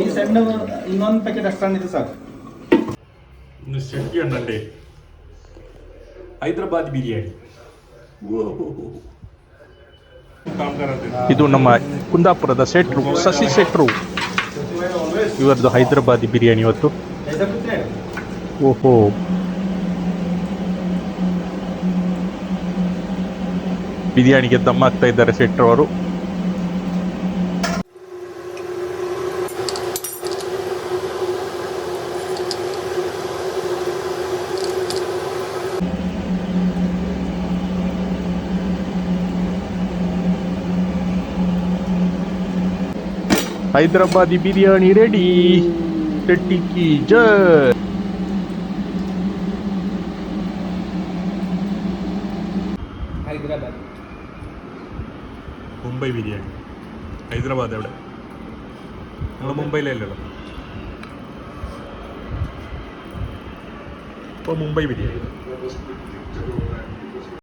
ಈ ಸಣ್ಣ ಇನ್ನೊಂದು ಪ್ಯಾಕೆಟ್ ಅಷ್ಟನ್ನು ಇದು ಸಾಕು. ಶೆಟ್ಟಿ ಅಣ್ಣಂಡೆ ಹೈದರಾಬಾದ್ ಬಿರಿಯಾನಿ. ಇದು ನಮ್ಮ ಕುಂದಾಪುರದ ಶೆಟ್ರು, ಶಶಿ ಶೆಟ್ರು, ಇವರದ್ದು ಹೈದರಾಬಾದಿ ಬಿರಿಯಾನಿ ಇವತ್ತು. ಓಹೋ, ಬಿರಿಯಾನಿಗೆ ದಮ್ ಹಾಕ್ತಾ ಇದ್ದಾರೆ ಶೆಟ್ರು ಅವರು. ಹೈದರಾಬಾದಿ ಬಿರಿಯಾನಿ ರೆಡಿ. ಶೆಟ್ಟಿ ಕಿ ಜೈ. ಹೈದರಾಬಾದ್ ಮುಂಬೈ ಬಿರಿಯಾನಿ, ഹൈദരാബാദ് എവിടെ? നമ്മൾ മുംബൈയിലല്ലല്ലോ. ഇപ്പോൾ മുംബൈ ബിരിയാണി.